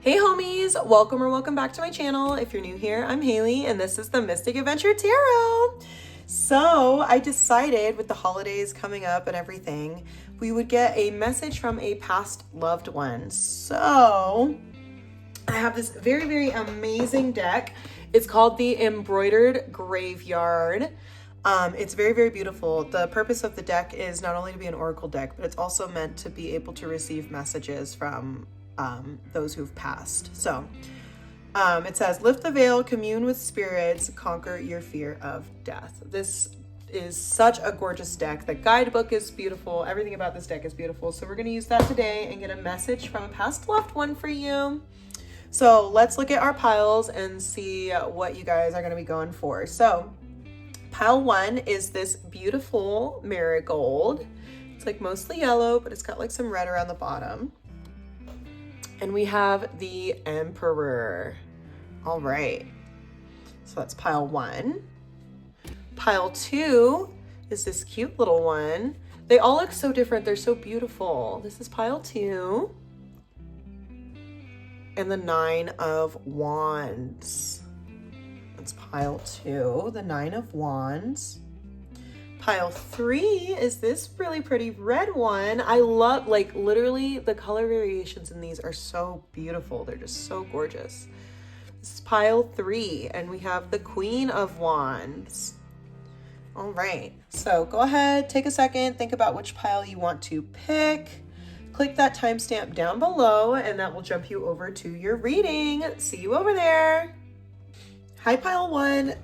Hey homies, welcome or welcome back to my channel. If you're new here, I'm Haley and this is the Mystic Adventure Tarot. So I decided with the holidays coming up and everything, we would get a message from a past loved one. So I have this very, very amazing deck. It's called the Embroidered Graveyard. It's very, very beautiful. The purpose of the deck is not only to be an oracle deck, but it's also meant to be able to receive messages from those who've passed. So it says, lift the veil, commune with spirits, conquer your fear of death. This is such a gorgeous deck. The guidebook is beautiful. Everything about this deck is beautiful. So we're going to use that today and get a message from a past loved one for you. So let's look at our piles and see what you guys are going to be going for. So pile one is this beautiful marigold. It's like mostly yellow, but it's got like some red around the bottom. And we have the Emperor. All right. So that's pile one. Pile two is this cute little one. They all look so different. They're so beautiful. This is pile two. And the Nine of Wands. That's pile two, the Nine of Wands. Pile three is this really pretty red one. I love, like, literally the color variations in these are so beautiful. They're just so gorgeous. This is pile three, and we have the Queen of Wands. All right, so go ahead, take a second, think about which pile you want to pick. Click that timestamp down below, and that will jump you over to your reading. See you over there. Hi, pile one.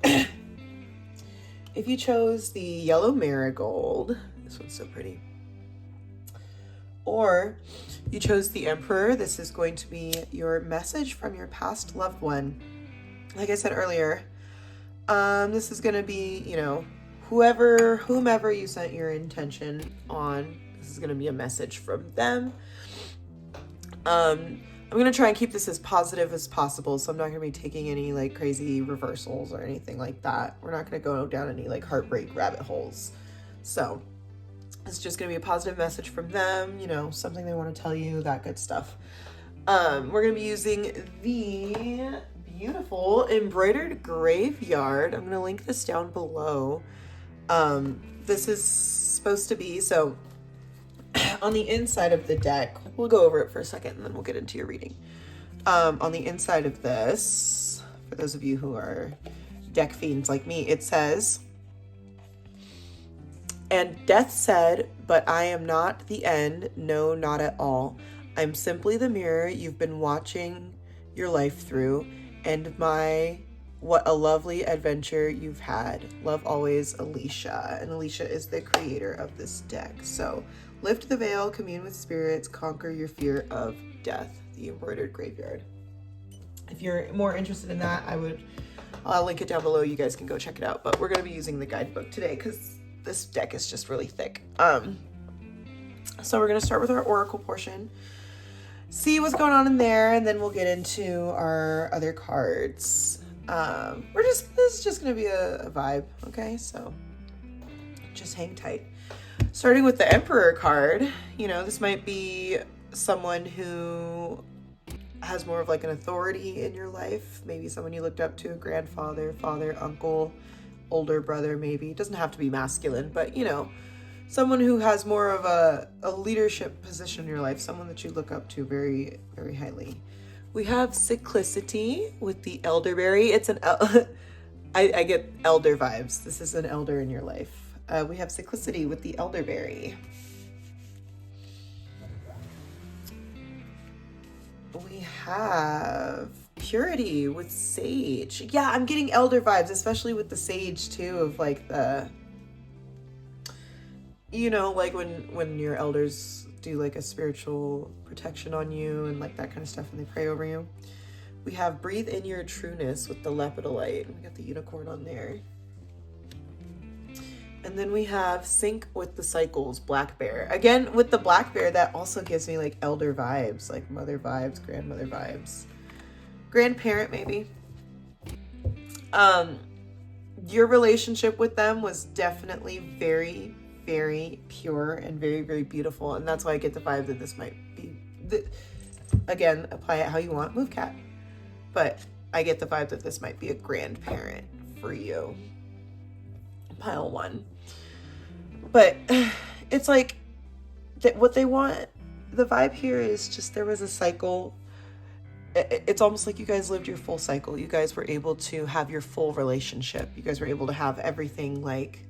If you chose the yellow marigold, this one's so pretty, or you chose the Emperor, this is going to be your message from your past loved one. Like I said earlier, this is going to be, you know, whomever you sent your intention on, this is going to be a message from them. I'm going to try and keep this as positive as possible, so I'm not going to be taking any like crazy reversals or anything like that. We're not going to go down any like heartbreak rabbit holes. So it's just going to be a positive message from them, you know, something they want to tell you, that good stuff. We're going to be using the beautiful Embroidered Graveyard. I'm going to link this down below. This is supposed to be, so on the inside of the deck, we'll go over it for a second and then we'll get into your reading. On the inside of this, for those of you who are deck fiends like me, it says, and death said, but I am not the end, no, not at all. I'm simply the mirror you've been watching your life through, and what a lovely adventure you've had. Love always, Alicia. And Alicia is the creator of this deck. So lift the veil, commune with spirits, conquer your fear of death. The Embroidered Graveyard. If you're more interested in that, I'll link it down below. You guys can go check it out. But we're going to be using the guidebook today because this deck is just really thick. So we're going to start with our oracle portion. See what's going on in there, and then we'll get into our other cards. This is just going to be a vibe, okay? So just hang tight. Starting with the Emperor card, you know, this might be someone who has more of like an authority in your life. Maybe someone you looked up to, a grandfather, father, uncle, older brother, maybe. It doesn't have to be masculine, but you know, someone who has more of a leadership position in your life, someone that you look up to very, very highly. We have Cyclicity with the elderberry. It's I get elder vibes. This is an elder in your life. We have Cyclicity with the elderberry. We have Purity with sage. Yeah, I'm getting elder vibes, especially with the sage too, of like the, you know, like when your elders do like a spiritual protection on you and like that kind of stuff, and they pray over you. We have Breathe in Your Trueness with the lepidolite. We got the unicorn on there. And then we have Sync with the Cycles, Black Bear. Again, with the Black Bear, that also gives me like elder vibes, like mother vibes, grandmother vibes. Grandparent, maybe. Your relationship with them was definitely very, very pure and very, very beautiful. And that's why I get the vibe that this might be, Again, apply it how you want. Move cat. But I get the vibe that this might be a grandparent for you. Pile 1. But it's like what they want, the vibe here is just there was a cycle. It's almost like you guys lived your full cycle. You guys were able to have your full relationship. You guys were able to have everything like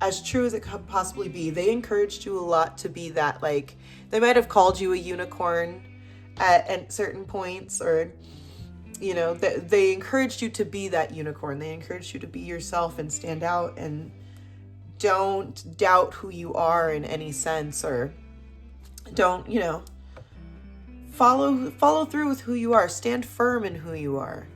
as true as it could possibly be. They encouraged you a lot to be that, like, they might have called you a unicorn at certain points, or, you know, they encouraged you to be that unicorn. They encouraged you to be yourself and stand out and don't doubt who you are in any sense, or don't, you know, follow through with who you are. Stand firm in who you are.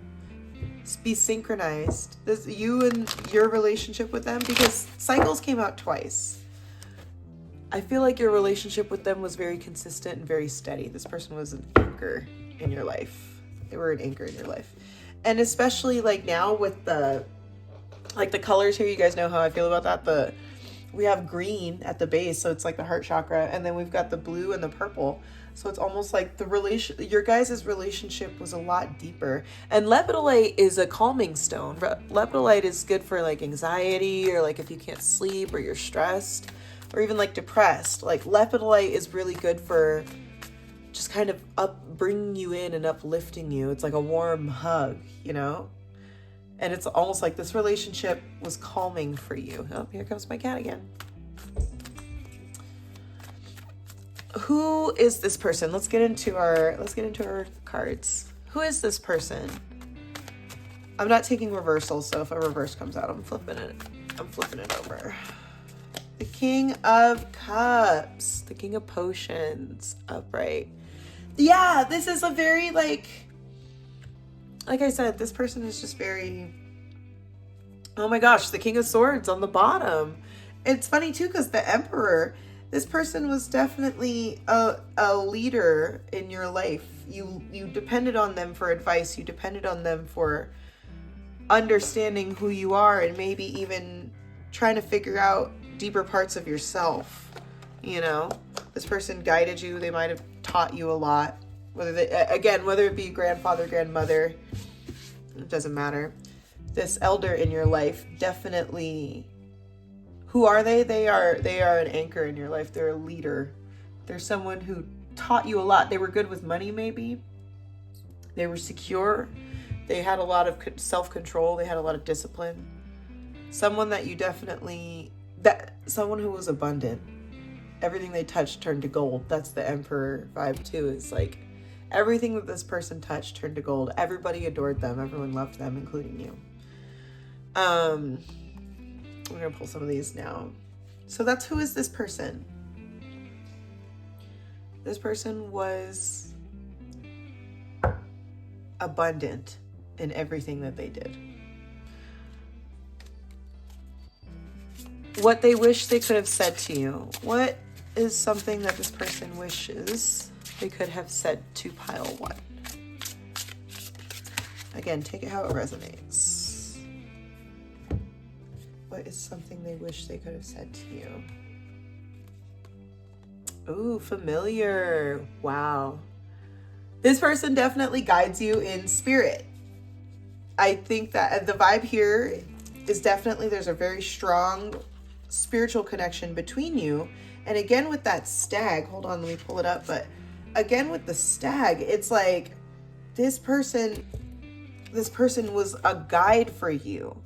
Be synchronized. This, you and your relationship with them, because cycles came out twice. I feel like your relationship with them was very consistent and very steady. This person was an anchor in your life. They were an anchor in your life. And especially like now with the colors here, you guys know how I feel about that. We have green at the base, so it's like the heart chakra, and then we've got the blue and the purple. So it's almost like your guys' relationship was a lot deeper. And lepidolite is a calming stone. Lepidolite is good for like anxiety, or like if you can't sleep or you're stressed or even like depressed. Like lepidolite is really good for just kind of bringing you in and uplifting you. It's like a warm hug, you know? And it's almost like this relationship was calming for you. Oh, here comes my cat again. Who is this person? Let's get into our cards. Who is this person? I'm not taking reversal, so if a reverse comes out, I'm flipping it over. The King of Cups, the King of Potions, upright. Yeah, this is a very like I said, this person is just very, oh my gosh, the King of Swords on the bottom. It's funny too, because the Emperor, this person was definitely a leader in your life. You depended on them for advice. You depended on them for understanding who you are, and maybe even trying to figure out deeper parts of yourself. You know, this person guided you. They might have taught you a lot. Whether it be grandfather, grandmother, it doesn't matter. This elder in your life definitely. Who are they? They are an anchor in your life. They're a leader. They're someone who taught you a lot. They were good with money, maybe. They were secure. They had a lot of self-control. They had a lot of discipline. Someone that you someone who was abundant. Everything they touched turned to gold. That's the Emperor vibe too. It's like everything that this person touched turned to gold. Everybody adored them. Everyone loved them, including you. We're going to pull some of these now. So that's who is this person. This person was abundant in everything that they did. What they wish they could have said to you. What is something that this person wishes they could have said to pile 1? Again, take it how it resonates. What is something they wish they could have said to you? Ooh, familiar. Wow. This person definitely guides you in spirit. I think that the vibe here is definitely there's a very strong spiritual connection between you. And again, with that stag, hold on, let me pull it up. But again, with the stag, it's like this person was a guide for you.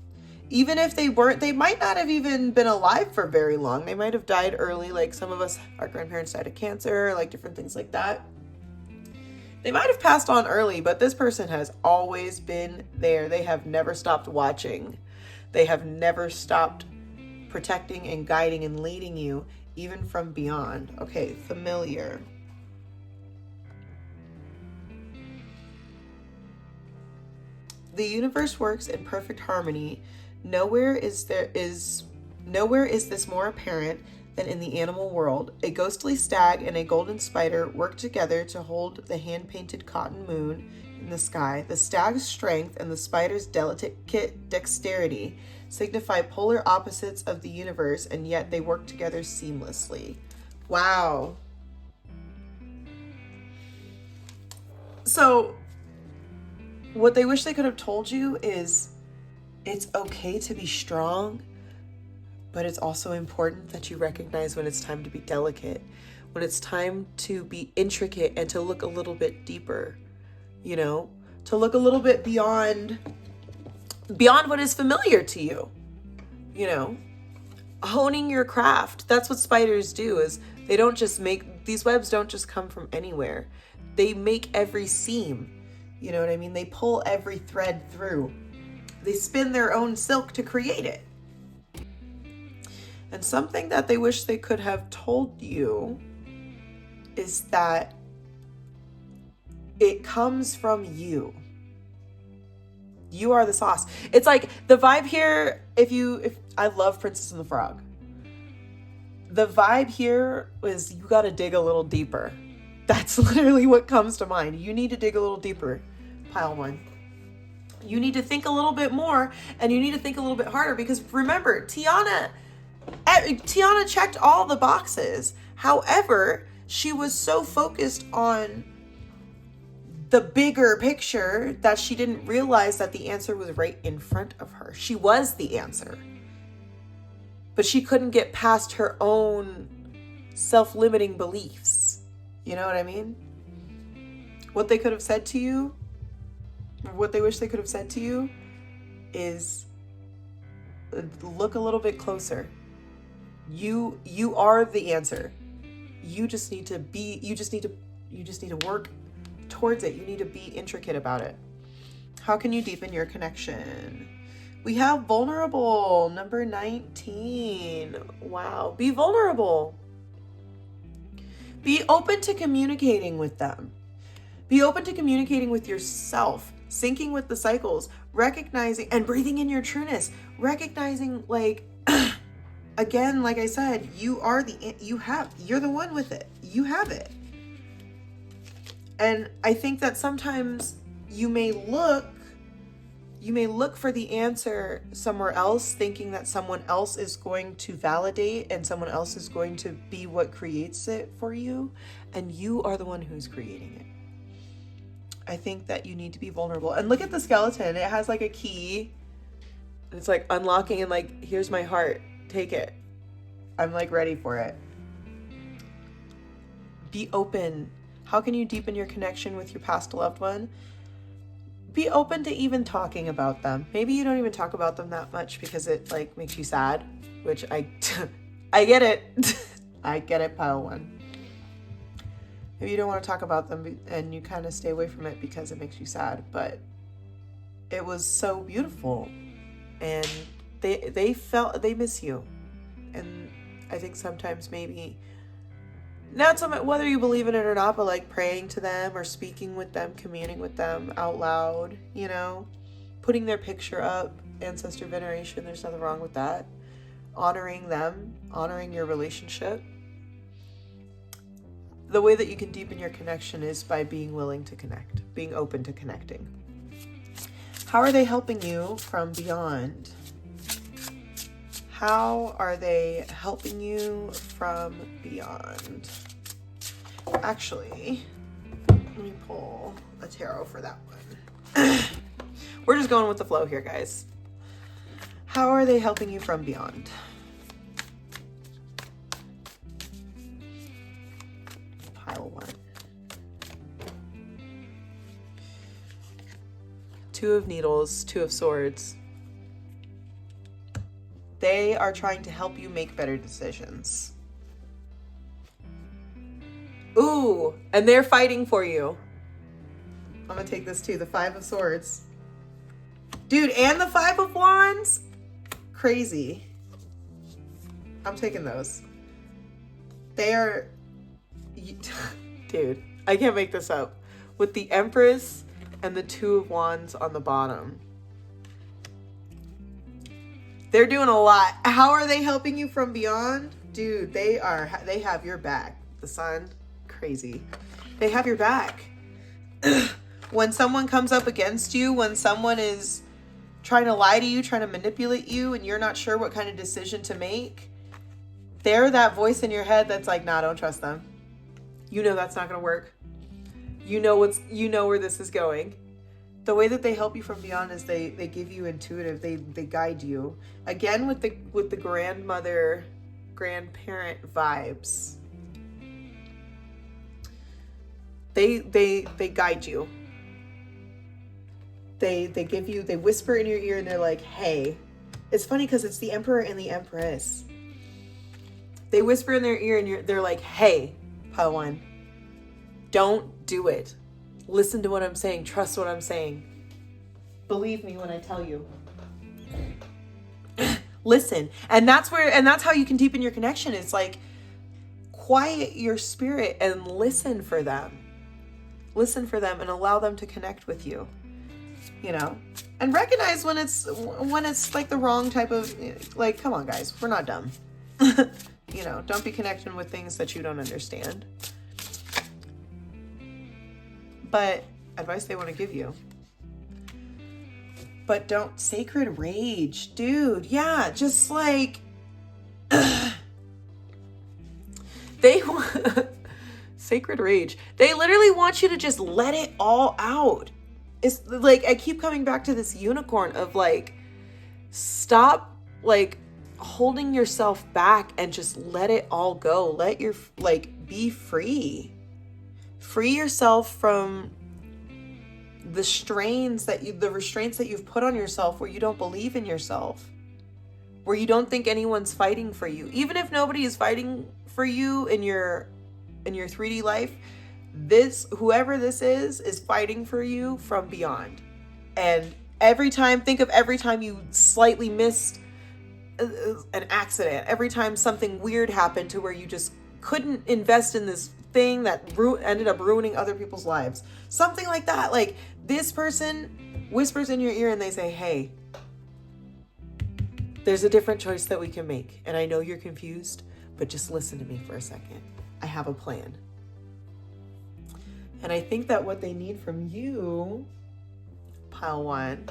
Even if they might not have even been alive for very long. They might have died early. Like some of us, our grandparents died of cancer, like different things like that. They might have passed on early, but this person has always been there. They have never stopped watching. They have never stopped protecting and guiding and leading you, even from beyond. Okay, familiar. The universe works in perfect harmony. Nowhere is this more apparent than in the animal world. A ghostly stag and a golden spider work together to hold the hand-painted cotton moon in the sky. The stag's strength and the spider's delicate dexterity signify polar opposites of the universe, and yet they work together seamlessly. Wow. So what they wish they could have told you is it's okay to be strong, but it's also important that you recognize when it's time to be delicate, when it's time to be intricate and to look a little bit deeper, you know, to look a little bit beyond what is familiar to you, you know, honing your craft. That's what spiders do. Is they don't just make, these webs don't just come from anywhere. They make every seam. You know what I mean? They pull every thread through. They spin their own silk to create it. And something that they wish they could have told you is that it comes from you. You are the sauce. It's like the vibe here, if I love Princess and the Frog. The vibe here is you got to dig a little deeper. That's literally what comes to mind. You need to dig a little deeper, pile one. You need to think a little bit more, and you need to think a little bit harder, because remember, Tiana checked all the boxes. However, she was so focused on the bigger picture that she didn't realize that the answer was right in front of her. She was the answer, but she couldn't get past her own self-limiting beliefs. You know what I mean? What they could have said to you, what they wish they could have said to you is look a little bit closer. You are the answer. You just need to work towards it. You need to be intricate about it. How can you deepen your connection? We have vulnerable, number 19. Wow. Be vulnerable. Be open to communicating with them. Be open to communicating with yourself, syncing with the cycles, recognizing and breathing in your trueness, recognizing, like, again, like I said, you're the one with it. You have it. And I think that sometimes you may look for the answer somewhere else, thinking that someone else is going to validate and someone else is going to be what creates it for you, and you are the one who's creating it. I think that you need to be vulnerable. And look at the skeleton. It has like a key. It's like unlocking and like, here's my heart. Take it. I'm like ready for it. Be open. How can you deepen your connection with your past loved one? Be open to even talking about them. Maybe you don't even talk about them that much because it like makes you sad, which I get it. I get it, pile one. Maybe you don't want to talk about them and you kind of stay away from it because it makes you sad, but it was so beautiful and they miss you. And I think sometimes maybe not so much whether you believe in it or not, but like praying to them or speaking with them, communing with them out loud, you know, putting their picture up, ancestor veneration, there's nothing wrong with that. Honoring them, honoring your relationship. The way that you can deepen your connection is by being willing to connect, being open to connecting. How are they helping you from beyond? How are they helping you from beyond? Actually, let me pull a tarot for that one. We're just going with the flow here, guys. How are they helping you from beyond? Pile one. Two of Needles, Two of Swords. They are trying to help you make better decisions. Ooh, and they're fighting for you. I'm gonna take this too, the Five of Swords. Dude, and the Five of Wands? Crazy. I'm taking those. They are... Dude, I can't make this up. With the Empress and the Two of Wands on the bottom. They're doing a lot. How are they helping you from beyond? Dude, they have your back. The Sun, crazy. They have your back. When someone comes up against you, when someone is trying to lie to you, trying to manipulate you, and you're not sure what kind of decision to make, they're that voice in your head that's like, nah, don't trust them. You know that's not going to work. You know where this is going. The way that they help you from beyond is they give you intuitive, they guide you. Again, with the grandmother, grandparent vibes. They guide you. They whisper in your ear and they're like, hey. It's funny because it's the Emperor and the Empress. They whisper in their ear and they're like, hey, Padawan, don't do it. Listen to what I'm saying. Trust what I'm saying. Believe me when I tell you. Listen. And that's how you can deepen your connection. It's like, quiet your spirit and listen for them. Listen for them and allow them to connect with you. You know? And recognize when it's like the wrong type of, like, come on guys, we're not dumb. You know, don't be connecting with things that you don't understand. But advice they want to give you. But don't sacred rage, dude. Yeah, just like they sacred rage. They literally want you to just let it all out. It's like I keep coming back to this unicorn of like, stop like holding yourself back and just let it all go. Let your be free. Free yourself from the restraints that you've put on yourself, where you don't believe in yourself, where you don't think anyone's fighting for you. Even if nobody is fighting for you in your 3D life, whoever this is fighting for you from beyond. And think of every time you slightly missed an accident, every time something weird happened to where you just couldn't invest in this thing that ended up ruining other people's lives. Something like that. Like, this person whispers in your ear and they say, hey, there's a different choice that we can make. And I know you're confused, but just listen to me for a second. I have a plan. And I think that what they need from you, Pile 1,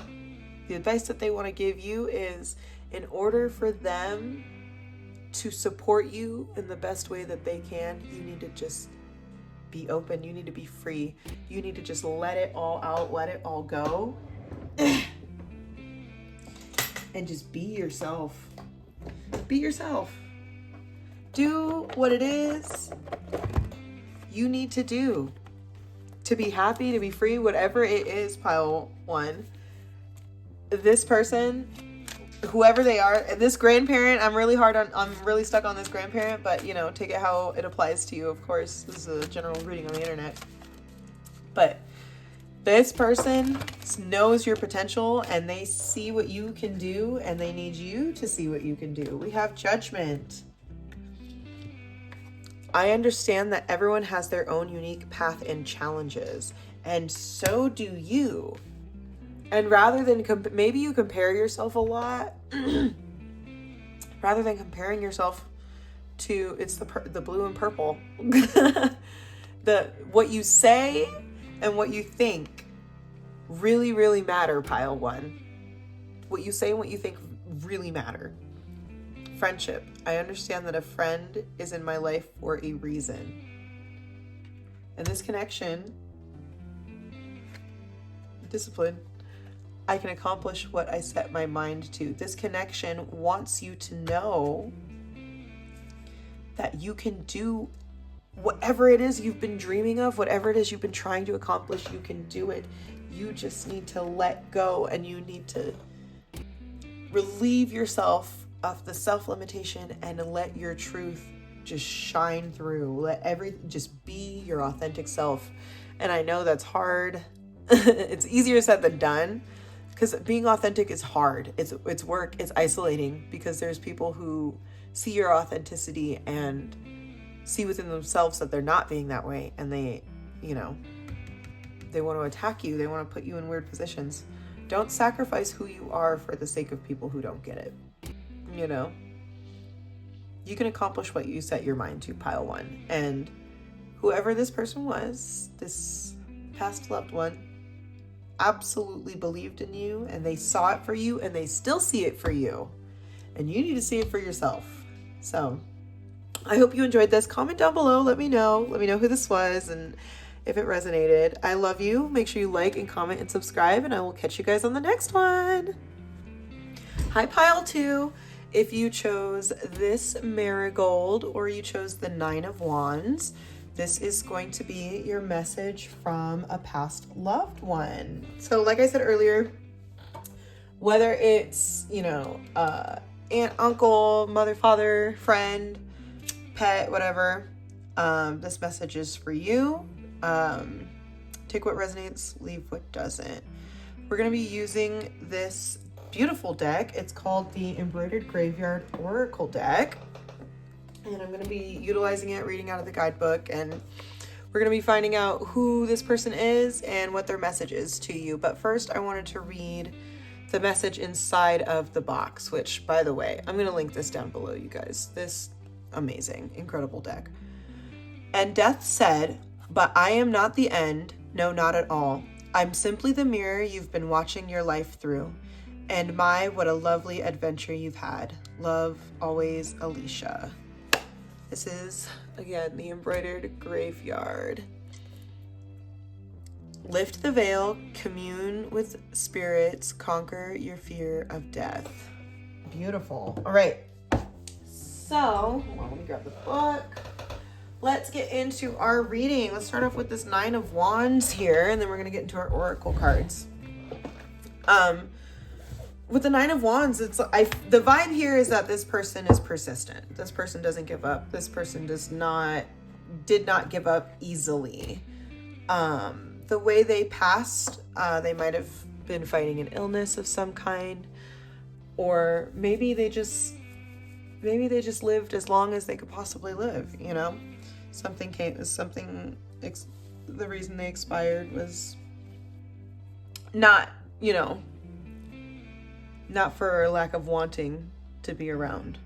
the advice that they want to give you is, in order for them to support you in the best way that they can, you need to just be open. You need to be free. You need to just let it all out, let it all go. And just be yourself. Be yourself. Do what it is you need to do to be happy, to be free, whatever it is, Pile 1. This person, whoever they are, this grandparent, I'm really stuck on this grandparent, but you know, take it how it applies to you, of course. This is a general reading on the internet. But this person knows your potential and they see what you can do and they need you to see what you can do. We have Judgment. I understand that everyone has their own unique path and challenges, and so do you. And rather than maybe you compare yourself a lot, rather than comparing yourself to the blue and purple, what you say and what you think really, really matter, Pile 1. What you say and what you think really matter. Friendship. I understand that a friend is in my life for a reason. And this connection, discipline, I can accomplish what I set my mind to. This connection wants you to know that you can do whatever it is you've been dreaming of, whatever it is you've been trying to accomplish, you can do it. You just need to let go, and you need to relieve yourself of the self-limitation and let your truth just shine through. Just be your authentic self. And I know that's hard. It's easier said than done, because being authentic is hard. It's work. It's isolating, because there's people who see your authenticity and see within themselves that they're not being that way, and they want to attack you. They want to put you in weird positions. Don't sacrifice who you are for the sake of people who don't get it. You know, you can accomplish what you set your mind to, Pile 1. And whoever this person was, this past loved one, absolutely believed in you, and they saw it for you, and they still see it for you. And you need to see it for yourself. So I hope you enjoyed this. Comment down below. Let me know who this was. And if it resonated. I love you. Make sure you like and comment and subscribe, and I will catch you guys on the next one. Hi, Pile 2. If you chose this marigold or you chose the 9 of Wands, this is going to be your message from a past loved one. So like I said earlier, whether it's, aunt, uncle, mother, father, friend, pet, whatever, this message is for you. Take what resonates, leave what doesn't. We're going to be using this beautiful deck. It's called the Embroidered Graveyard Oracle deck. And I'm going to be utilizing it, reading out of the guidebook, and we're going to be finding out who this person is and what their message is to you. But first, I wanted to read the message inside of the box, which, by the way, I'm going to link this down below, you guys. This amazing, incredible deck. And Death said, "But I am not the end, no, not at all. I'm simply the mirror you've been watching your life through. And my, what a lovely adventure you've had. Love, always, Alicia." This is, again, the Embroidered Graveyard. Lift the veil, commune with spirits, conquer your fear of death. Beautiful. All right. So, hold on, let me grab the book. Let's get into our reading. Let's start off with this 9 of Wands here, and then we're going to get into our oracle cards. With the 9 of Wands, the vibe here is that this person is persistent. This person doesn't give up. This person did not give up easily. The way they passed, they might have been fighting an illness of some kind, or maybe they just lived as long as they could possibly live. The reason they expired was not for lack of wanting to be around.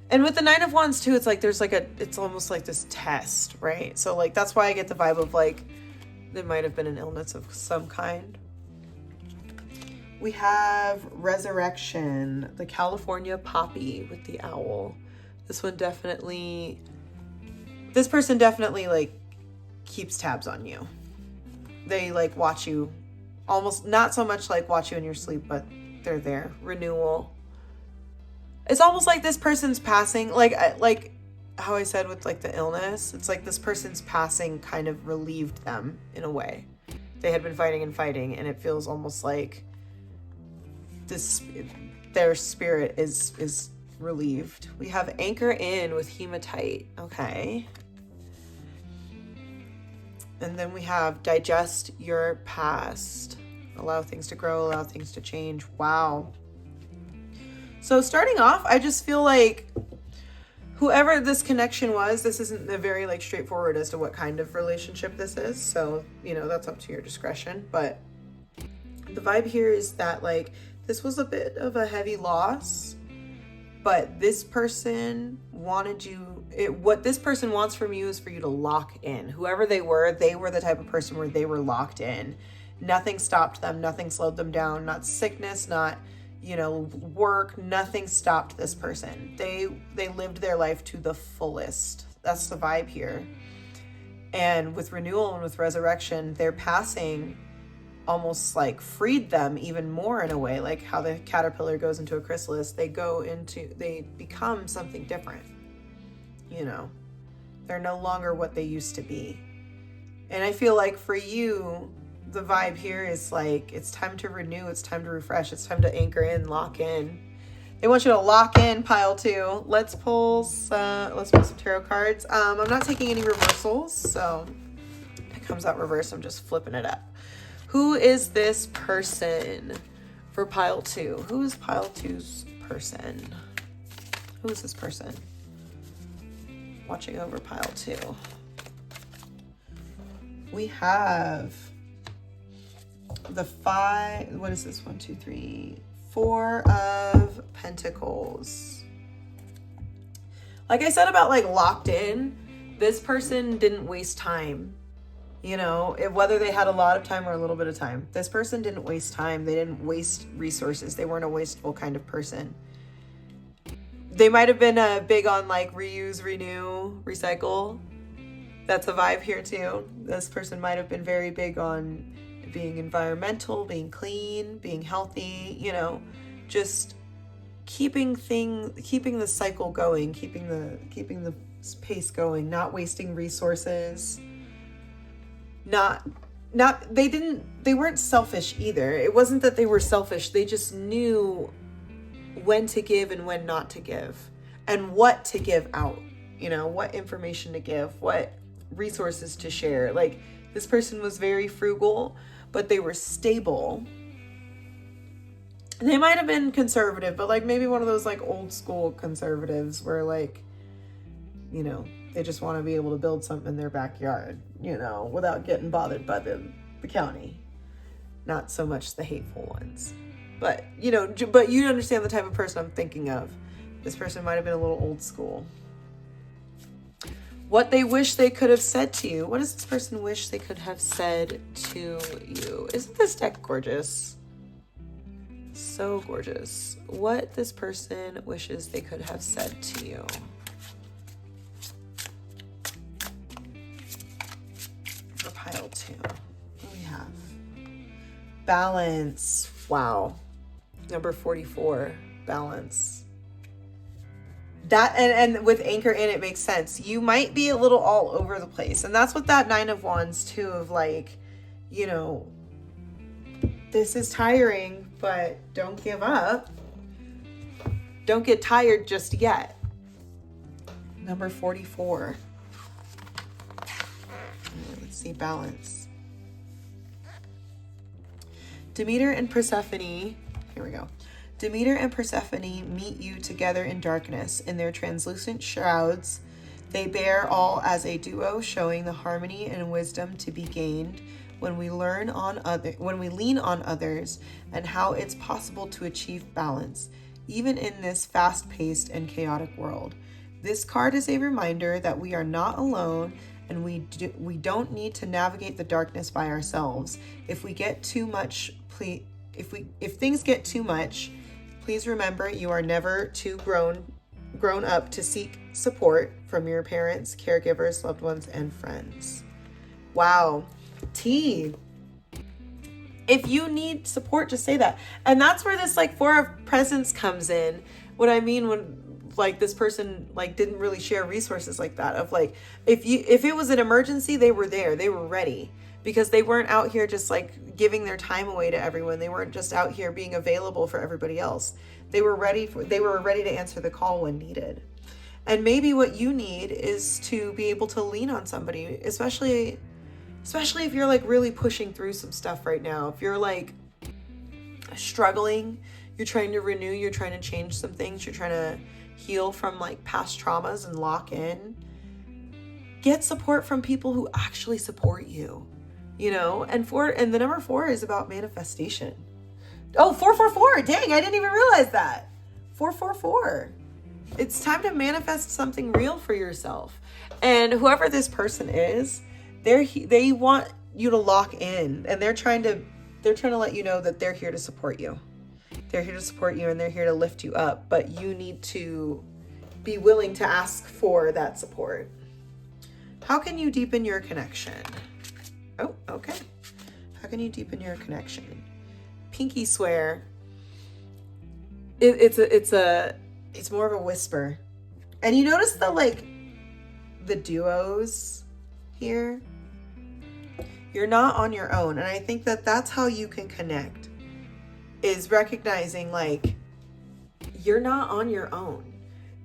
And with the 9 of Wands too, it's like it's almost like this test, right? So like that's why I get the vibe of like there might have been an illness of some kind. We have Resurrection, the California poppy with the owl. This person definitely like keeps tabs on you. They like watch you, almost not so much like watch you in your sleep, but they're there. Renewal. It's almost like this person's passing, like how I said with like the illness, it's like this person's passing kind of relieved them in a way. They had been fighting, and it feels almost like their spirit is relieved. We have Anchor In with Hematite. Okay. And then we have Digest Your Past. Allow things to grow, allow things to change. Wow. So starting off, I just feel like whoever this connection was, this isn't very like straightforward as to what kind of relationship this is. So, that's up to your discretion. But the vibe here is that like this was a bit of a heavy loss, but this person wanted what this person wants from you is for you to lock in. Whoever they were the type of person where they were locked in. Nothing stopped them, nothing slowed them down, not sickness, not work, nothing stopped this person. They lived their life to the fullest. That's the vibe here. And with renewal and with resurrection, their passing almost like freed them even more in a way, like how the caterpillar goes into a chrysalis. They become something different. They're no longer what they used to be. And I feel like for you, the vibe here is like it's time to renew, it's time to refresh, it's time to anchor in, lock in. They want you to lock in, Pile 2. Let's pull some tarot cards. I'm not taking any reversals, so if it comes out reverse, I'm just flipping it up. Who is this person for Pile 2? Who is Pile 2's person? Who is this person watching over Pile 2? We have the 5, what is this? 1, 2, 3, 4 of Pentacles. Like I said about like locked in, this person didn't waste time. Whether they had a lot of time or a little bit of time, this person didn't waste time. They didn't waste resources. They weren't a wasteful kind of person. They might have been big on like reuse, renew, recycle, That's a vibe here too. This person might have been very big on being environmental, being clean, being healthy, you know, just keeping the cycle going, keeping the pace going, not wasting resources, not they weren't selfish either. It wasn't that they were selfish. They just knew when to give and when not to give, and what to give out, you know, what information to give, what resources to share. Like, this person was very frugal, but they were stable. They might have been conservative, but like maybe one of those like old school conservatives where like, you know, they just want to be able to build something in their backyard, you know, without getting bothered by the county. Not so much the hateful ones. But, you know, but you understand the type of person I'm thinking of. This person might have been a little old school. What they wish they could have said to you. What does this person wish they could have said to you? Isn't this deck gorgeous? So gorgeous. What this person wishes they could have said to you. For pile 2. What do we have? Balance. Wow. Number 44. Balance. That and with anchor in, it makes sense. You might be a little all over the place. And that's what that 9 of Wands too, of like, you know, this is tiring, but don't give up. Don't get tired just yet. Number 44. Let's see, balance. Demeter and Persephone. Here we go. Demeter and Persephone meet you together in darkness. In their translucent shrouds, they bear all as a duo, showing the harmony and wisdom to be gained when we lean on others, and how it's possible to achieve balance, even in this fast-paced and chaotic world. This card is a reminder that we are not alone, and we don't need to navigate the darkness by ourselves. If things get too much, please remember you are never too grown up to seek support from your parents, caregivers, loved ones, and friends. Wow. T. If you need support, just say that. And that's where this like 4 of Presents comes in. What I mean when like this person like didn't really share resources like that, of like if it was an emergency, they were there, they were ready, because they weren't out here just like giving their time away to everyone. They weren't just out here being available for everybody else. They were ready to answer the call when needed. And maybe what you need is to be able to lean on somebody, especially if you're like really pushing through some stuff right now. If you're like struggling, you're trying to renew, you're trying to change some things, you're trying to heal from like past traumas and lock in, get support from people who actually support you, you know. And the number 4 is about manifestation. Oh, 444. Dang, I didn't even realize that. 444. It's time to manifest something real for yourself. And whoever this person is, they want you to lock in, and they're trying to let you know that they're here to support you. They're here to support you, and they're here to lift you up, but you need to be willing to ask for that support. How can you deepen your connection? Oh, okay. How can you deepen your connection? Pinky swear. It's more of a whisper. And you notice the duos here? You're not on your own. And I think that that's how you can connect, is recognizing like you're not on your own.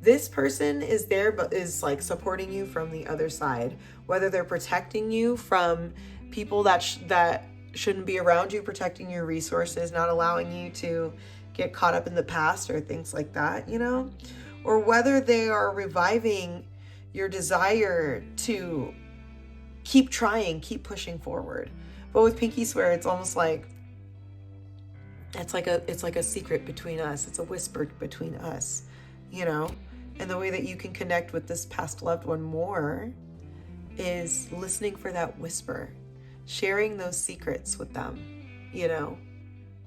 This person is there, but is like supporting you from the other side, whether they're protecting you from people that shouldn't be around you, protecting your resources, not allowing you to get caught up in the past or things like that, you know, or whether they are reviving your desire to keep trying, keep pushing forward. But with Pinky Swear, it's almost like it's like a secret between us. It's a whisper between us, you know. And the way that you can connect with this past loved one more is listening for that whisper, sharing those secrets with them, you know,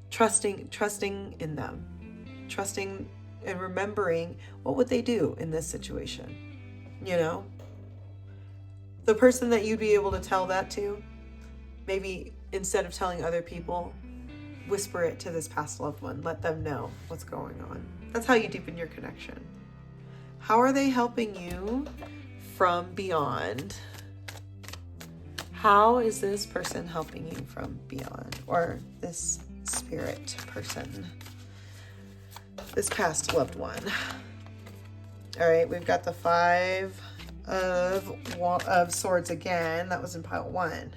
trusting in them, trusting and remembering what would they do in this situation, you know. The person that you'd be able to tell that to, maybe instead of telling other people, whisper it to this past loved one. Let them know what's going on. That's how you deepen your connection. How are they helping you from beyond? How is this person helping you from beyond? Or this spirit person? This past loved one. All right, we've got the 5 of Swords again. That was in pile 1.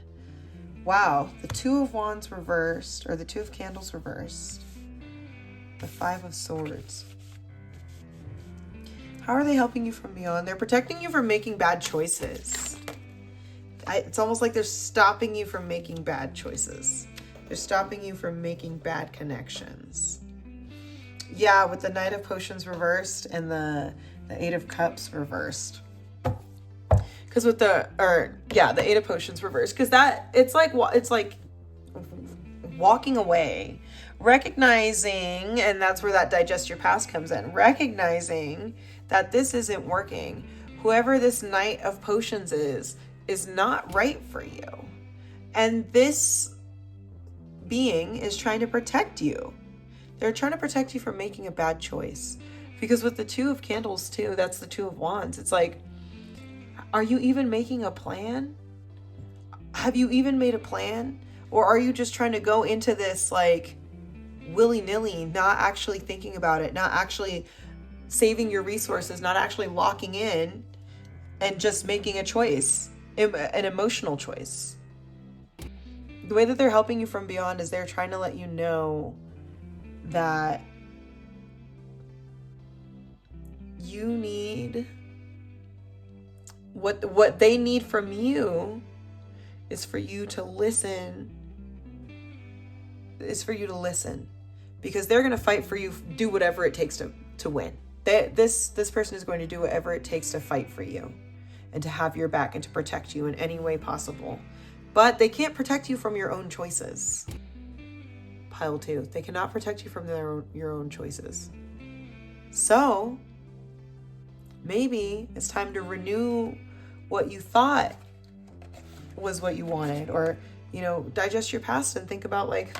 Wow, the 2 of Wands reversed, or the 2 of Candles reversed. The 5 of Swords. How are they helping you from beyond? They're protecting you from making bad choices. It's almost like they're stopping you from making bad choices. They're stopping you from making bad connections. Yeah, with the Knight of Potions reversed and the 8 of Cups reversed. Because with the 8 of Potions reversed. Because it's like walking away, recognizing, and that's where that digest your past comes in. Recognizing that this isn't working. Whoever this Knight of Potions is not right for you. And this being is trying to protect you. They're trying to protect you from making a bad choice. Because with the 2 of Candles too, that's the 2 of Wands. It's like, are you even making a plan? Have you even made a plan? Or are you just trying to go into this like willy-nilly, not actually thinking about it, not actually saving your resources, not actually locking in and just making a choice, an emotional choice? The way that they're helping you from beyond is they're trying to let you know that you need what they need from you is for you to listen. Because they're going to fight for you, do whatever it takes to win. This person is going to do whatever it takes to fight for you and to have your back and to protect you in any way possible. But they can't protect you from your own choices. Pile 2. They cannot protect you from your own choices. So maybe it's time to renew what you thought was what you wanted, or digest your past and think about like,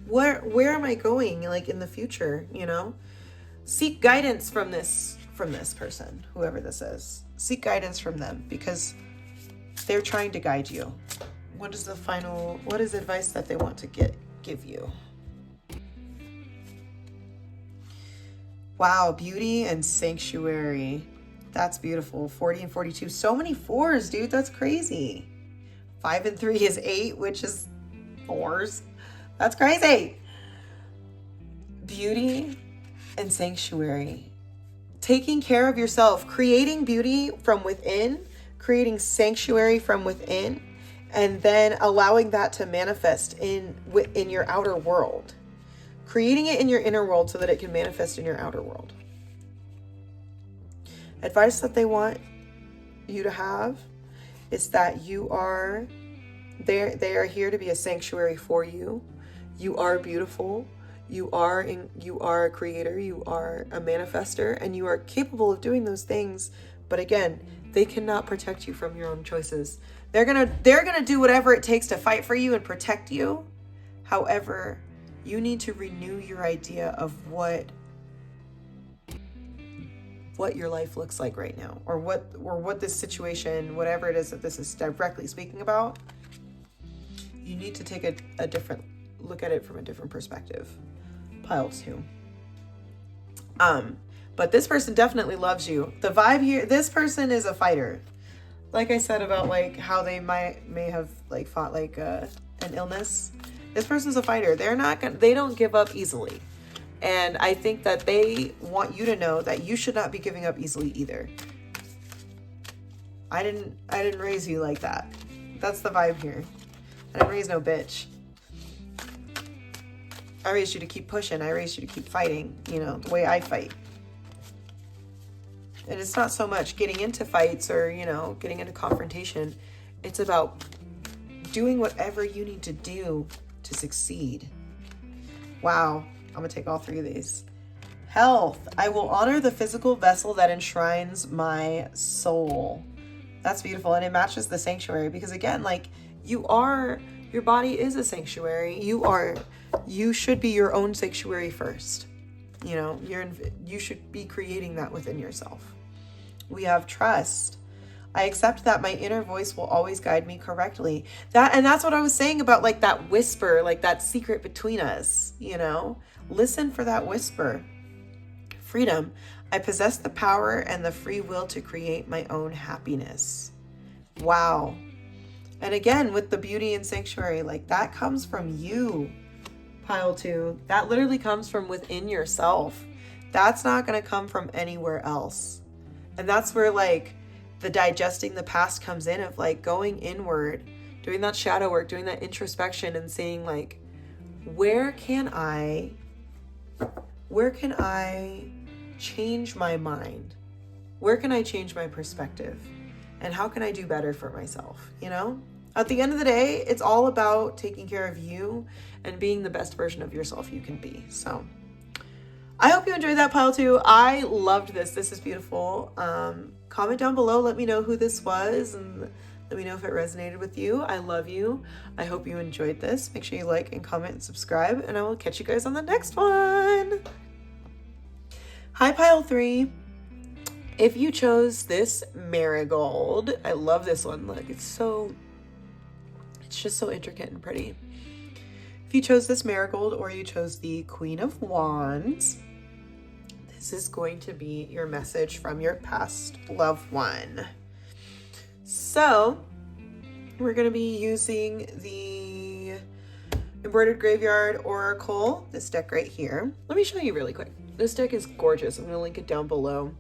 where am I going like in the future? Seek guidance from this person, whoever this is. Seek guidance from them because they're trying to guide you. What is advice that they want to give you? Wow, beauty and sanctuary. That's beautiful. 40 and 42. So many 4s, dude. That's crazy. 5 and 3 is 8, which is 4s. That's crazy. Beauty and sanctuary. Taking care of yourself. Creating beauty from within. Creating sanctuary from within. And then allowing that to manifest in your outer world. Creating it in your inner world so that it can manifest in your outer world. Advice that they want you to have is that they are here to be a sanctuary for you. You are beautiful. You are a creator. You are a manifester, and you are capable of doing those things. But again, they cannot protect you from your own choices. They're gonna do whatever it takes to fight for you and protect you. However, you need to renew your idea of what your life looks like right now, or what this situation, whatever it is that this is directly speaking about. You need to take a different look at it from a different perspective. Pile 2. But this person definitely loves you. The vibe here, this person is a fighter. Like I said about like how they may have like fought like an illness. This person's a fighter. They don't give up easily. And I think that they want you to know that you should not be giving up easily either. I didn't raise you like that. That's the vibe here. I didn't raise no bitch. I raised you to keep pushing. I raised you to keep fighting, the way I fight. And it's not so much getting into fights or, getting into confrontation. It's about doing whatever you need to do to succeed. Wow. I'm going to take all 3 of these. Health. I will honor the physical vessel that enshrines my soul. That's beautiful. And it matches the sanctuary because again, like your body is a sanctuary. You should be your own sanctuary first. You know, you should be creating that within yourself. We have trust. I accept that my inner voice will always guide me correctly. That's what I was saying about like that whisper, like that secret between us, you know? Listen for that whisper. Freedom. I possess the power and the free will to create my own happiness. Wow. And again, with the beauty and sanctuary, like that comes from you, pile 2. That literally comes from within yourself. That's not going to come from anywhere else. And that's where like the digesting the past comes in, of like going inward, doing that shadow work, doing that introspection and seeing like, where can I change my mind? Where can I change my perspective? And how can I do better for myself? You know, at the end of the day, it's all about taking care of you and being the best version of yourself you can be. So I hope you enjoyed that, pile 2. I loved this. This is beautiful. Comment down below. Let me know who this was and let me know if it resonated with you. I love you. I hope you enjoyed this. Make sure you like and comment and subscribe, and I will catch you guys on the next one. Hi, pile 3. If you chose this marigold, I love this one. Look, it's just so intricate and pretty. If you chose this marigold or you chose the Queen of Wands, this is going to be your message from your past loved one. So we're going to be using the Embroidered Graveyard Oracle, this deck right here. Let me show you really quick. This deck is gorgeous. I'm going to link it down below.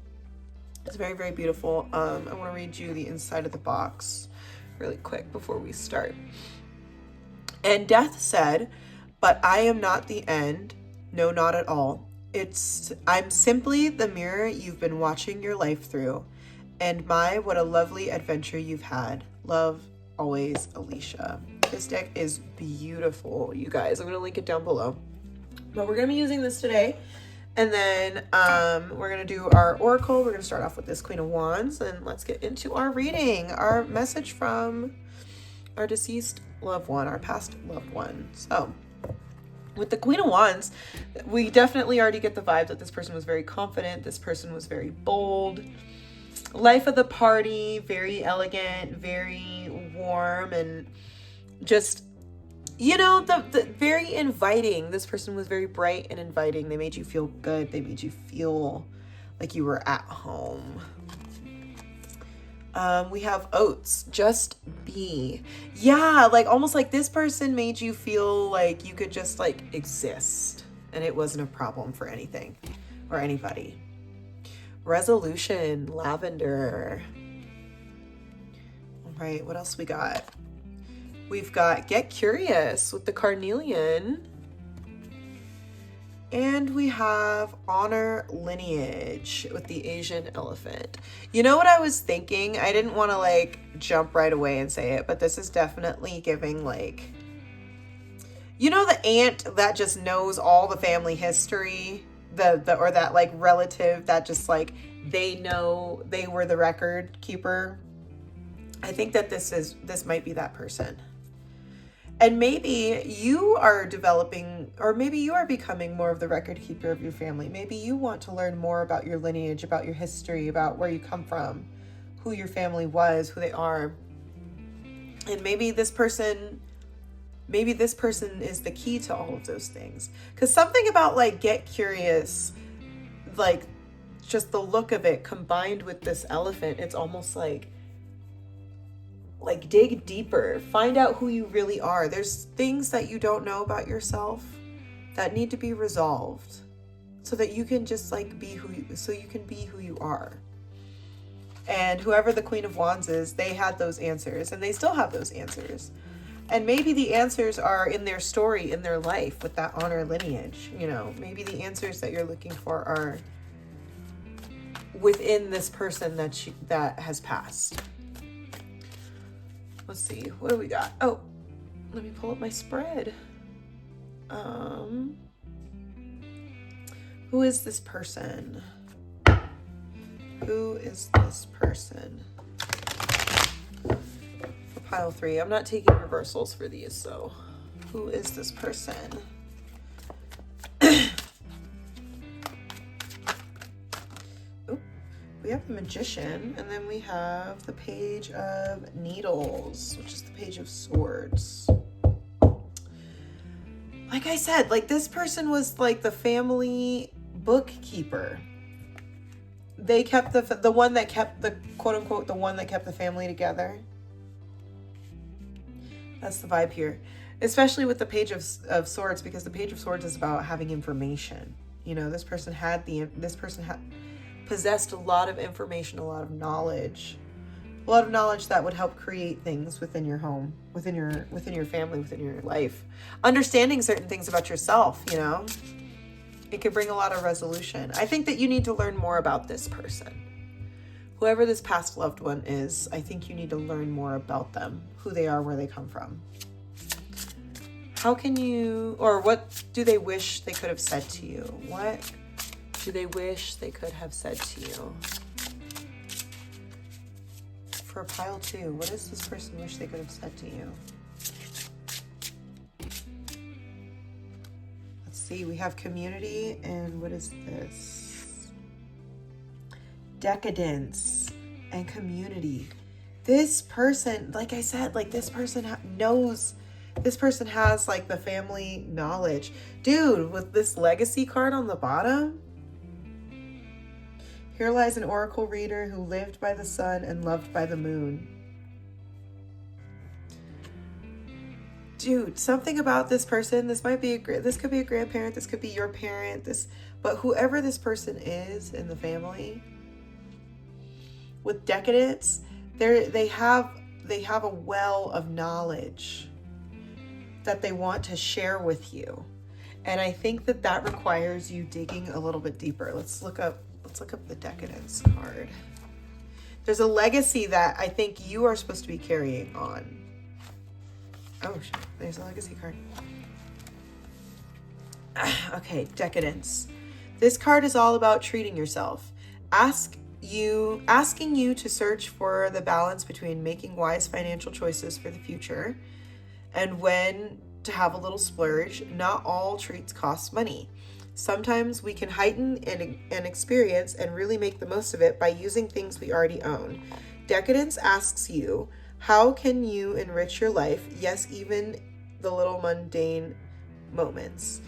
It's very, very beautiful. I want to read you the inside of the box really quick before we start. And Death said, but I am not the end. No, not at all. I'm simply the mirror you've been watching your life through. And what a lovely adventure you've had. Love, always, Alicia. This deck is beautiful, you guys. I'm going to link it down below. But we're going to be using this today. And then we're going to do our oracle. We're going to start off with this Queen of Wands. And let's get into our reading. Our message from our deceased loved one, our past loved one. So with the Queen of Wands, we definitely already get the vibe that this person was very confident. This person was very bold. Life of the party, very elegant, very warm, and just, you know, the very inviting. This person was very bright and inviting. They made you feel good. They made you feel like you were at home. We have oats, just be. Yeah, like almost like this person made you feel like you could just like exist and it wasn't a problem for anything or anybody. Resolution, lavender. All right, what else we got? We've got Get Curious with the carnelian. And we have Honor Lineage with the Asian elephant. You know what I was thinking? I didn't want to like jump right away and say it, but this is definitely giving like, you know, the aunt that just knows all the family history, or that like relative that just like they know they were the record keeper. I think that this might be that person. And maybe you are developing, or maybe you are becoming more of the record keeper of your family. Maybe you want to learn more about your lineage, about your history, about where you come from, who your family was, who they are. And maybe this person is the key to all of those things. Because something about like Get Curious, like just the look of it combined with this elephant, it's almost like dig deeper, find out who you really are. There's things that you don't know about yourself that need to be resolved so that you can just like be who you are. And whoever the Queen of Wands is, they had those answers and they still have those answers. And maybe the answers are in their story, in their life with that honor lineage. You know, maybe the answers that you're looking for are within this person that has passed. Let's see, what do we got? Oh, let me pull up my spread. Who is this person? Who is this person? Pile 3. I'm not taking reversals for these, so who is this person? Ooh, we have the Magician, and then we have the Page of Needles, which is the Page of Swords. Like I said, like this person was like the family bookkeeper. They kept the one that kept the quote unquote the one that kept the family together. That's the vibe here, especially with the Page of Swords, because the Page of Swords is about having information. You know, this person had possessed a lot of information, a lot of knowledge that would help create things within your home, within your family, within your life. Understanding certain things about yourself, you know, it could bring a lot of resolution. I think that you need to learn more about this person. Whoever this past loved one is, I think you need to learn more about them, who they are, where they come from. How can you, or what do they wish they could have said to you? What do they wish they could have said to you? For pile 2, what does this person wish they could have said to you? Let's see, we have community, and what is this? Decadence and community. This person, like I said, like this person knows, this person has like the family knowledge. Dude, with this legacy card on the bottom, here lies an oracle reader who lived by the sun and loved by the moon. Dude, something about this person, this could be a grandparent, this could be your parent, but whoever this person is in the family, with decadence, they have a well of knowledge that they want to share with you. And I think that requires you digging a little bit deeper. Let's look up the decadence card. There's a legacy that I think you are supposed to be carrying on. Oh, there's a legacy card. Okay, decadence. This card is all about treating yourself. Asking you to search for the balance between making wise financial choices for the future and when to have a little splurge. Not all treats cost money. Sometimes we can heighten an experience and really make the most of it by using things we already own. Decadence asks you, how can you enrich your life? Yes, even the little mundane moments.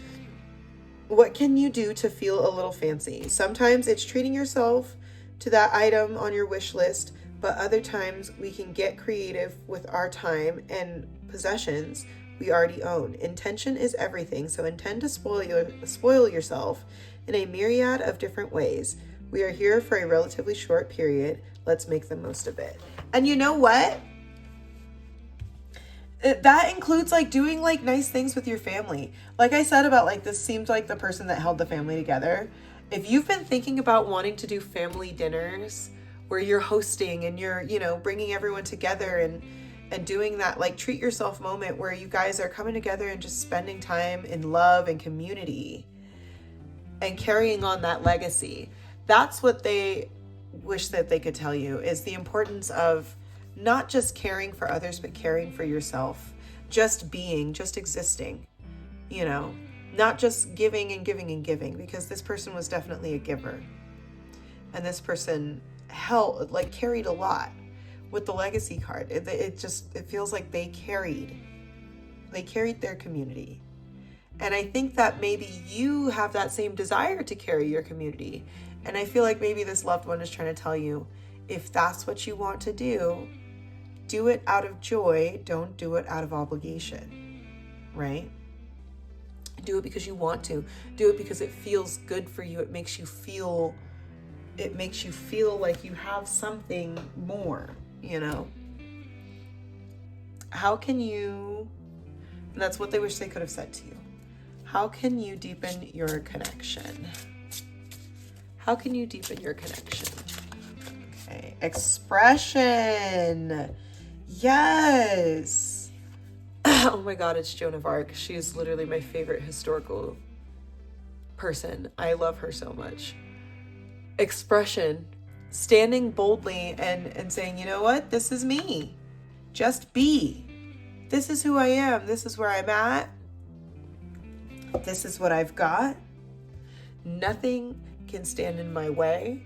What can you do to feel a little fancy? Sometimes it's treating yourself to that item on your wish list, but other times we can get creative with our time and possessions we already own. Intention is everything, so intend to spoil yourself in a myriad of different ways. We are here for a relatively short period. Let's make the most of it. And you know what? That includes like doing like nice things with your family. Like I said about like, this seems like the person that held the family together. If you've been thinking about wanting to do family dinners where you're hosting and you're, you know, bringing everyone together and doing that like treat yourself moment where you guys are coming together and just spending time in love and community and carrying on that legacy. That's what they wish that they could tell you, is the importance of not just caring for others, but caring for yourself. Just being, just existing, you know, not just giving and giving and giving, because this person was definitely a giver. And this person carried a lot. With the legacy card, it feels like they carried their community. And I think that maybe you have that same desire to carry your community. And I feel like maybe this loved one is trying to tell you, if that's what you want to do it out of joy. Don't do it out of obligation, right? Do it because you want to. Do it because it feels good for you. It makes you feel like you have something more. You know, how can you, and that's what they wish they could have said to you. How can you deepen your connection? How can you deepen your connection? Okay, expression. Yes. Oh my God, it's Joan of Arc. She is literally my favorite historical person. I love her so much. Expression. Standing boldly and saying, you know what, this is me. Just be. This is who I am. This is where I'm at. This is what I've got. Nothing can stand in my way.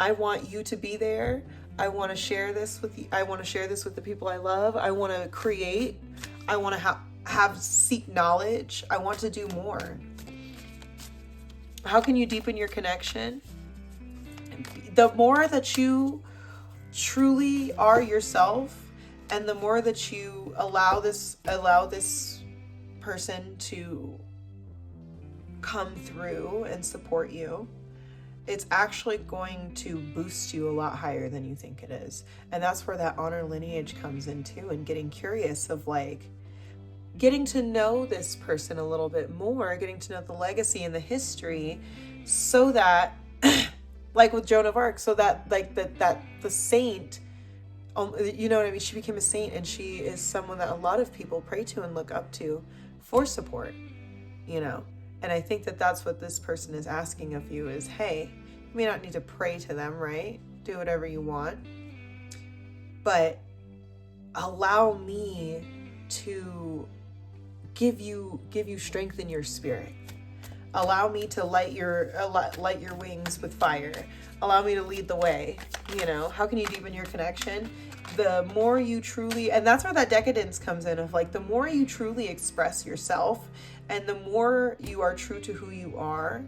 I want you to be there. I want to share this with you. I want to share this with the people I love. I want to create. I want to seek knowledge. I want to do more. How can you deepen your connection? The more that you truly are yourself, and the more that you allow this person to come through and support you, it's actually going to boost you a lot higher than you think it is. And that's where that honor lineage comes in too, and getting curious of like getting to know this person a little bit more, getting to know the legacy and the history, so that like with Joan of Arc, so that like that the saint, you know what I mean? She became a saint, and she is someone that a lot of people pray to and look up to for support, you know? And I think that that's what this person is asking of you is, hey, you may not need to pray to them, right? Do whatever you want, but allow me to give you strength in your spirit. Allow me to light your wings with fire. Allow me to lead the way. You know, how can you deepen your connection? The more you truly, and that's where that decadence comes in, of like, the more you truly express yourself and the more you are true to who you are,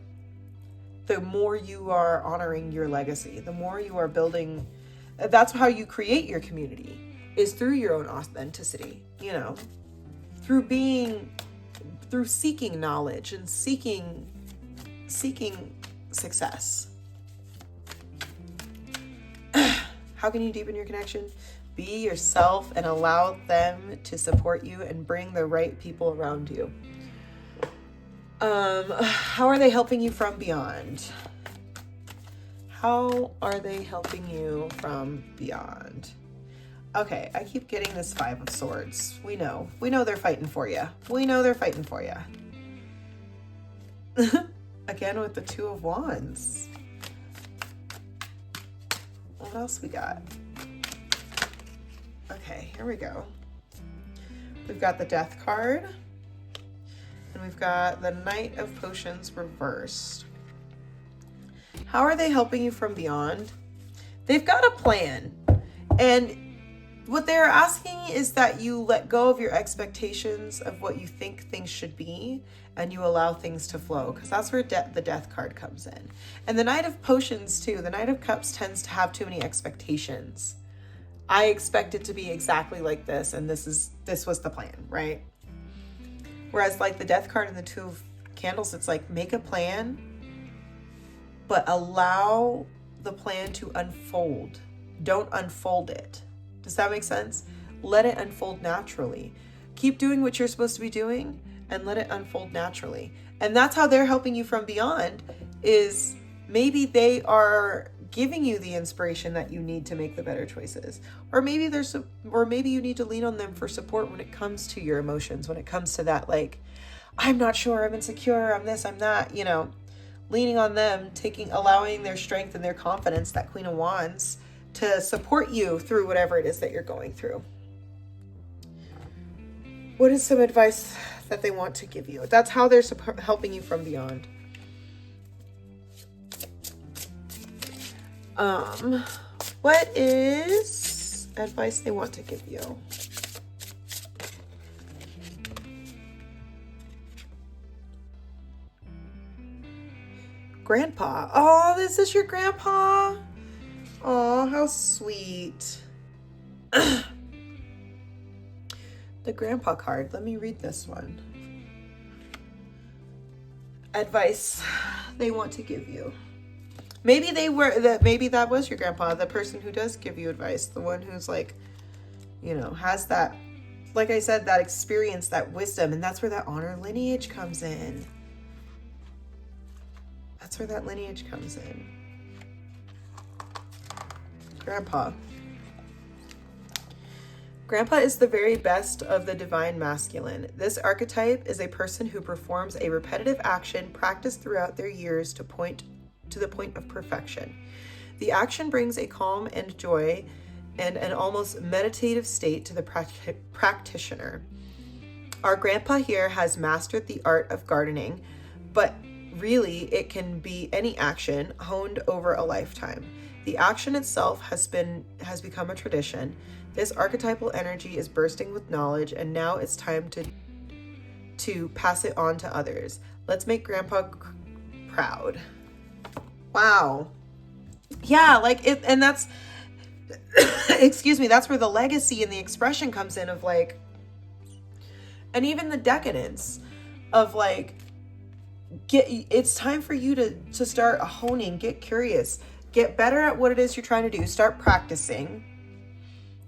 the more you are honoring your legacy, the more you are building. That's how you create your community, is through your own authenticity, you know, through seeking knowledge and seeking success. How can you deepen your connection? Be yourself and allow them to support you and bring the right people around you. How are they helping you from beyond? How are they helping you from beyond? Okay, I keep getting this Five of Swords. We know they're fighting for you. We know they're fighting for you. Again with the Two of Wands. What else we got? Okay, here we go. We've got the Death card. And we've got the Knight of Potions reversed. How are they helping you from beyond? They've got a plan. And what they're asking is that you let go of your expectations of what you think things should be, and you allow things to flow, because that's where the Death card comes in. And the Knight of Potions too, the Knight of Cups tends to have too many expectations. I expect it to be exactly like this, and this was the plan, right? Whereas like the Death card and the Two of Candles, it's like, make a plan, but allow the plan to unfold. Don't unfold it. Does that make sense? Let it unfold naturally. Keep doing what you're supposed to be doing and let it unfold naturally. And that's how they're helping you from beyond, is maybe they are giving you the inspiration that you need to make the better choices. Or maybe you need to lean on them for support when it comes to your emotions, when it comes to that, like, I'm not sure, I'm insecure, I'm this, I'm that, you know, leaning on them, allowing their strength and their confidence, that Queen of Wands, to support you through whatever it is that you're going through. What is some advice that they want to give you? That's how they're helping you from beyond. What is advice they want to give you? Grandpa. Oh, this is your grandpa. Oh, how sweet. The grandpa card. Let me read this one. Advice they want to give you. Maybe that was your grandpa, the person who does give you advice, the one who's like, you know, has that, like I said, that experience, that wisdom, and that's where that honor lineage comes in. That's where that lineage comes in. Grandpa. Grandpa is the very best of the divine masculine. This archetype is a person who performs a repetitive action practiced throughout their years to the point of perfection. The action brings a calm and joy and an almost meditative state to the practitioner. Our grandpa here has mastered the art of gardening, but really it can be any action honed over a lifetime. The action itself has become a tradition. This archetypal energy is bursting with knowledge, and now it's time to pass it on to others. Let's make grandpa proud. Wow. Yeah, like it, and that's excuse me, that's where the legacy and the expression comes in of like, and even the decadence of like, it's time for you to start honing, get curious, get better at what it is you're trying to do, start practicing,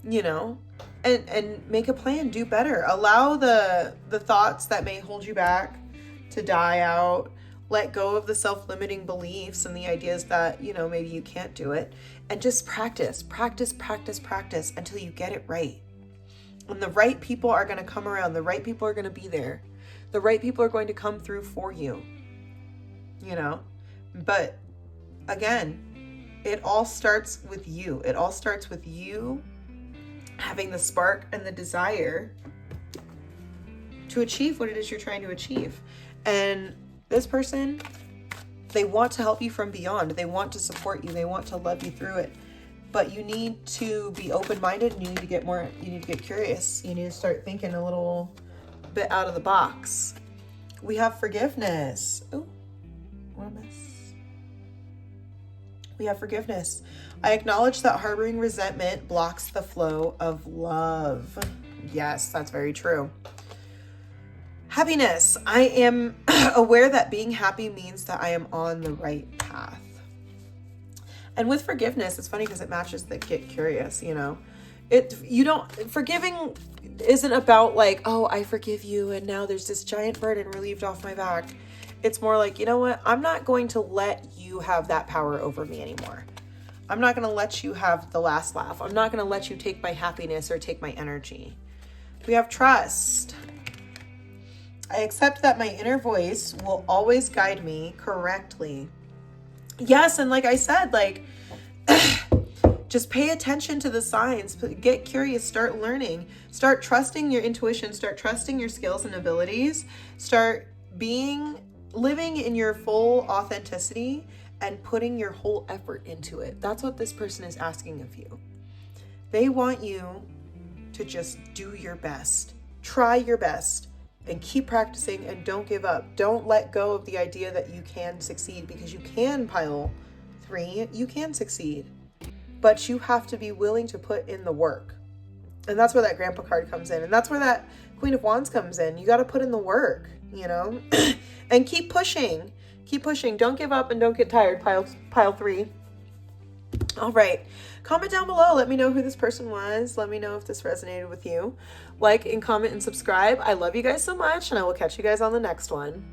and make a plan, do better. Allow the thoughts that may hold you back to die out. Let go of the self-limiting beliefs and the ideas that, maybe you can't do it, and just practice until you get it right. And the right people are going to come around. The right people are going to be there. The right people are going to come through for you, But again, it all starts with you. It all starts with you having the spark and the desire to achieve what it is you're trying to achieve. And this person, they want to help you from beyond. They want to support you. They want to love you through it. But you need to be open-minded, and you need to get curious. You need to start thinking a little bit out of the box. We have forgiveness. Oh, what a mess. We have forgiveness. I acknowledge that harboring resentment blocks the flow of love. Yes, that's very true. Happiness. I am aware that being happy means that I am on the right path. And with forgiveness, it's funny because it matches the get curious, forgiving isn't about like, oh, I forgive you and now there's this giant burden relieved off my back. It's more like, you know what? I'm not going to let you have that power over me anymore. I'm not going to let you have the last laugh. I'm not going to let you take my happiness or take my energy. We have trust. I accept that my inner voice will always guide me correctly. Yes, and like I said, like, just pay attention to the signs, get curious, start learning, start trusting your intuition, start trusting your skills and abilities, start living in your full authenticity and putting your whole effort into it. That's what this person is asking of you. They want you to just do your best, try your best, and keep practicing, and don't give up. Don't let go of the idea that you can succeed, because you can pile 3, you can succeed, but you have to be willing to put in the work. And that's where that grandpa card comes in. And that's where that Queen of Wands comes in. You got to put in the work, and keep pushing. Keep pushing. Don't give up and don't get tired. Pile 3. All right. Comment down below. Let me know who this person was. Let me know if this resonated with you. Like and comment and subscribe. I love you guys so much, and I will catch you guys on the next one.